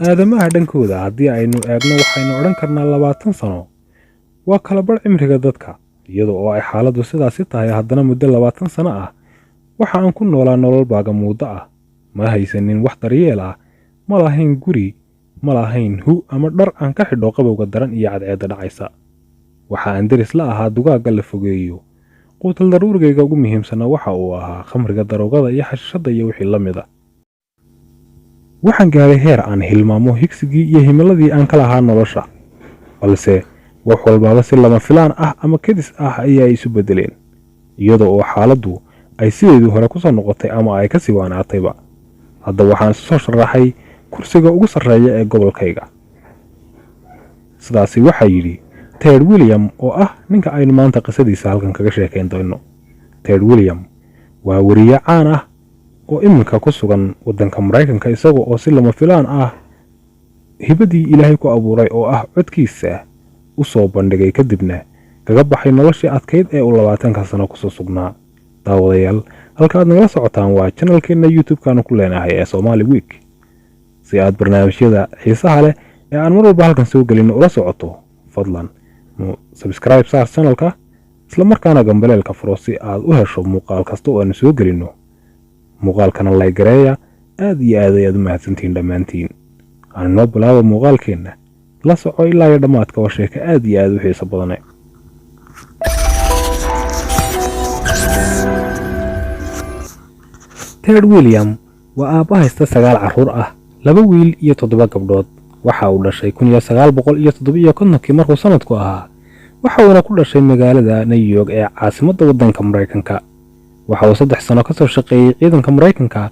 aadamaha dhankooda haddii aynu eegno waxaynu odhan karnaa 20 sano waa kala bar cimriga dadka iyadoo oo ay xaaladdu sidaasi tahay haddana muddo 20 sano ah waxa aan ku noolaa nolol baagamuudo ah ma haysanin wax daryeel ah ma lahayn guri ma lahayn hu ama dhar aan ka xidho qabowga daran iyo cadceedda dhacaysa waxa aan deris la ahaa dugaagga la fogeeyo quutal daruurigayga ugu muhiimsana waxa uu ahaa khamriga daroogada iyo xashishada iyo wixii la mida waxaan gaaray heer aan hilmaamo higsigii iyo himiladii aan ka lahaa nolosha balse wax walbaaba si lama filaan ah ama kadis ah ayaa isu bedeleen iyadoo oo xaaladdu ay sideedii hore ku soo noqotay ama ay ka sii waanaatayba hadda waxaan soo sharaxay kursiga ugu sarreeya ee gobolkayga sidaasi waxaa yidhi Ted William oo ah ninka aynu maanta qisadiisa halkan kaga sheekayn doono Ted William waa wariye caan ah oo iminka ku sugan waddanka Mareykanka isagoo oo si lama filaan ah hibadii Ilaahay ku abuuray oo ah codkiisa u soo bandhigay kadibna kaga baxay noloshii adkeyd ee uu 20 sano ku soo sugnaa daawadayaal halka aad nagala socotaan waa channelkeena YouTube-kaanu ku leenahay ee Somali Week si aad barnaamijyada xiisaha leh ee aan mar walba halkan soo gelin ula socoto fadlan subscribe saar channelka isla markaana gambaleelka furo si aad u hesho muuqaal kasta oo aan soo gelino muuqaalkana like gareeya aad iyo aad ayaad u mahadsantiin dhammaantiin aan noo bilaabo muuqaalkeena la soco ilaa dhamaadka waa sheeko aad iyo aad u xiiso badan Ted William waa aabba haysta 9 carruur ah 2 wiil iyo 7 gabdhood waxa uu dhashay 1957 markuu sanadku ahaa waxa uuna ku dhashay magaalada New York ee caasimadda waddanka Mareykanka waxa uu 3 sano ka soo shaqeeyay ciidanka Mareykanka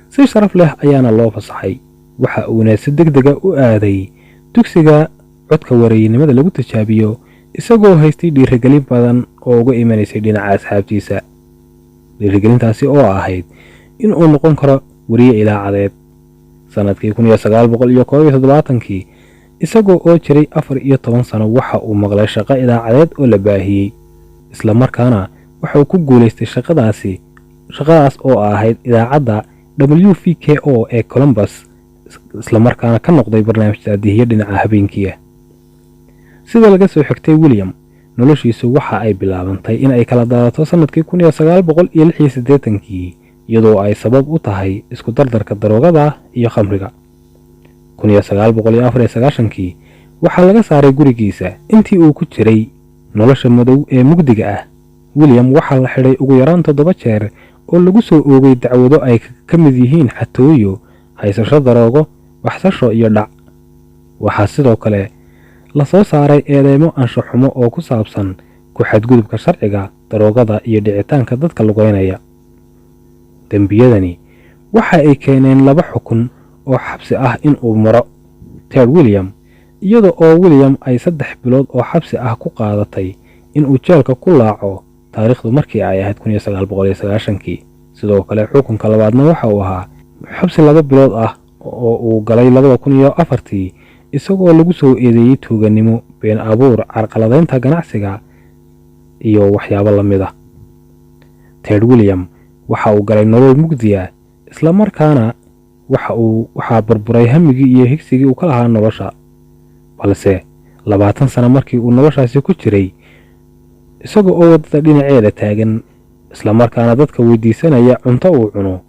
si sharaf leh ayaana loo fasaxay waxa uuna si degdeg ah u aaday dugsiga codka wareynimada lagu tijaabiyo isagoo haystay dhiirigelin badan oo uga imanaysay dhinaca asxaabtiisa dhiirigelintaasi oo ahayd in uu noqon karo wariye ilaacadeed sanadkii 1971 isagoo oo jiray 14 sano waxa uu maqlay shaqo ilaacadeed oo la baahiyay isla markaana waxa uu ku guuleystay shaqadaas oo ahayd idaacadda WVKO ee Columbus isla markaana ka noqday barnaamij taadihiye dhinaca habeenkii sida laga soo xigtay William noloshiisu waxa ay bilaabantay in ay kala daadato sanadkii 1986 iyadoo ay sabab u tahay isku dardarka daroogada iyo khamriga 1994 waxa laga saaray gurigiisa intii uu ku jiray nolosha madow ee mugdiga ah William waxa la xidhay ugu yaraan 7 jeer oo lagu soo oogay dacwado ay ka mid yihiin xatooyo haysasho daroogo waxsasho iyo dhac waxa sidoo kale la soo saaray eedeymo anshax xumo oo ku saabsan ku xadgudubka sharciga daroogada iyo dhicitaanka dadka lugeynaya dambiyadani waxa ay keeneen 2 xukun oo xabsi ah in uu maro Ted William iyadoo oo William ay 3 bilood oo xabsi ah ku qaadatay in uu jeelka ku laaco taariikhdu markii ay ahayd 1990 sidoo kale xukunka labaadna waxa uu ahaa xabsi 2 bilood ah oo uu galay 2004 isagoo lagu soo eedeeyay tuuganimo been abuur carqaladeynta ganacsiga iyo waxyaabo la mid ah Ted William waxa uu galay nolol mugdiya isla markaana waxa burburay hamigii iyo higsigii uu ka lahaa nolosha balse 20 sano markii uu noloshaasi ku jiray isagoo oo wadada dhinaceeda taagan isla markaana dadka weydiisanaya cunto uu cuno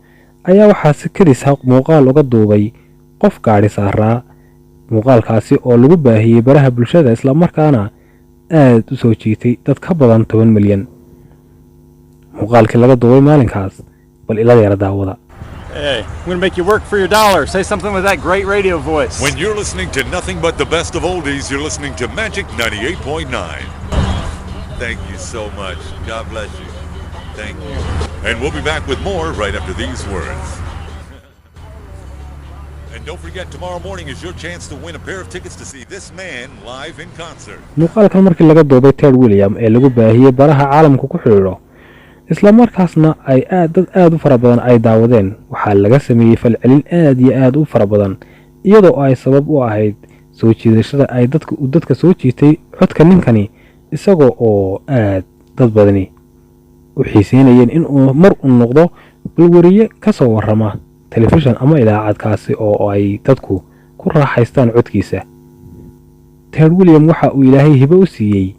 ayaa waxa si kadis muuqaal uga duubay qof gaari saaraa muuqaalkaasi oo lagu baahiyay baraha bulshada isla markaana aad u soo jiitay dad ka badan 10 milyan muuqaalkii laga duubay maalinkaas bal ila yara daawada Hey, I'm going to make you work for your dollar. Say something with that great radio voice. When you're listening to nothing but the best of oldies, you're listening to Magic 98.9. Thank you so much. God bless you. Thank you. And we'll be back with more right after these words. And don't forget, tomorrow morning is your chance to win a pair of tickets to see this man live in concert. muuqaalkan markii laga duubay Ted William ee lagu baahiyay baraha caalamka ku xiriiro isla markaasna ay dad aad u fara badan ay daawadeen waxa laga sameeyay falcelin aad iyo aad u fara badan iyadoo ay sabab u ahayd soo jiidashada ay dadka soo jiitay codka ninkani isagoo oo aad dad badani u xiiseynayeen in uu mar u noqdo balwariye ka soo warrama telefishan ama idaacadkaasi oo ay dadku ku ku raaxaystaan codkiisa. Ted Williams waxa uu Ilaahay hibo u siiyey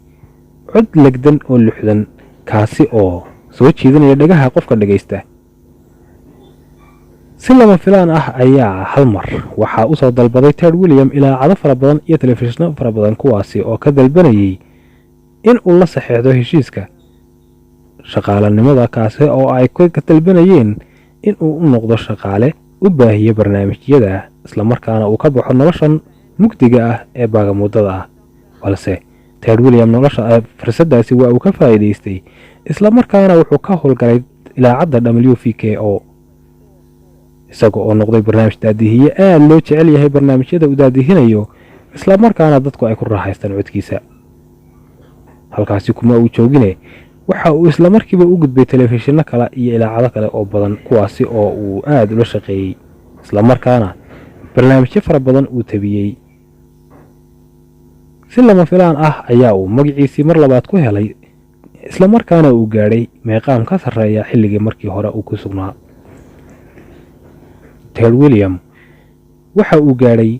cod legdan oo luxdan, kaasi oo soo jiidanaya dhagaha qofka dhagaysta. Si lama filaan ah ayaa hal mar waxaa u soo dalbaday Ted Williams ilaacado fara badan iyo telefishinno fara badan, kuwaasi oo ka dalbanayay in uu la saxeexdo heshiiska shaqaalanimada, kaasi oo ay ka dalbanayeen in uu u noqdo shaqaale u baahiya barnaamijyada isla markaana uu ka baxo noloshan mugdiga ah ee baagamuudada ah. Balse Ted Williams fursadaasi waa uu ka faa'iidaystay, isla markaana wuxuu ka howlgalay ilaacadda WVKO, isaga oo noqday barnaamij daadihiye aad loo jecel yahay barnaamijyada uu daadihinayo, isla markaana dadku ay ku raaxaystaan codkiisa. Halkaasi kuma uu joogine, waxa uu isla markiiba u gudbay telefishinno kale iyo ilaacado kale oo badan, kuwaasi oo uu aad ula shaqeeyey, isla markaana barnaamijyo fara badan uu tabiyey. Si lama filaan ah ayaa uu magaciisii mar labaad ku helay, isla markaana uu gaadhay meeqaam ka sarreeya xilligii markii hore uu ku sugnaa. Ted Williams waxa uu gaadhay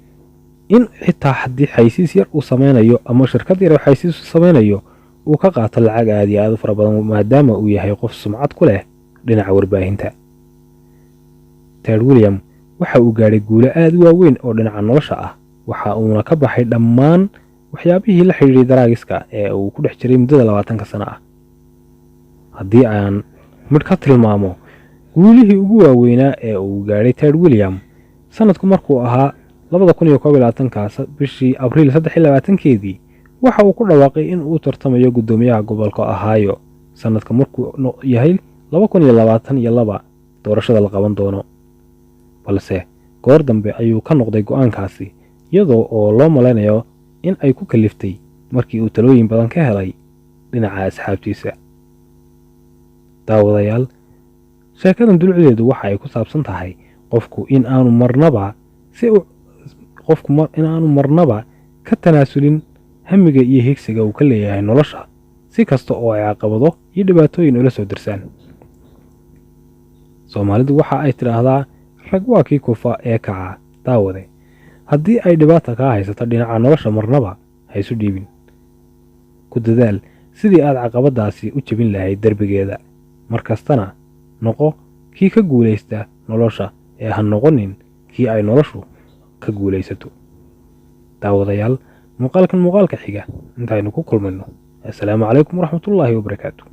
in xitaa haddii xaysiis yar uu samaynayo ama shirkad yar oo xaysiis u samaynayo uu ka qaato lacag aad iyo aad u fara badan, maadaama uu yahay qof sumcad ku leh dhinaca warbaahinta. Ted Williams waxa uu gaadhay guulo aad u waaweyn oo dhinaca nolosha ah, waxa uuna ka baxay dhammaan waxyaabihii la xidhiidhay daraagiska ee uu ku dhex jiray muddada 20 sano ah. Haddii aan mid ka tilmaamo guulihii ugu waaweynaa ee uu gaadhay Ted Williams sanadku markuu ahaa 2021 bishii Abriil 23 waxa uu ku dhawaaqay in uu tartamayo gudoomiyaha gobolka Ohio sanadka markuu yahay 2022 doorashada la qaban doono. Balse goor dambe ayuu ka noqday go'aankaasi, iyadoo oo loo maleynayo in ay ku kaliftay markii uu talooyin badan ka helay dhinaca asxaabtiisa. Daawadayaal, sheekadan dulceedu waxa ay ku saabsan tahay qofku in aanu marnaba ka tanaasulin hamiga iyo higsiga uu ka leeyahay nolosha, si kasta oo ay caqabado iyo dhibaatooyin ula soo dirsaan. Soomaalidu waxa ay tidhaahdaa rag waa kii kufa ee kaca. Daawade, haddii ay dhibaata kaa haysato dhinaca nolosha, marnaba ha isu dhiibin. Ku dadaal sidii aad caqabadaasi u jebin lahayd derbigeeda, markastana noqo kii ka guulaysta nolosha ee ha noqonin kii ay noloshu ka guulaysato. daawadayaal, muuqaalka xiga intaynu ku kulmayno. Assalaamu calaykum waraxmatullaahi wabarakaatuh.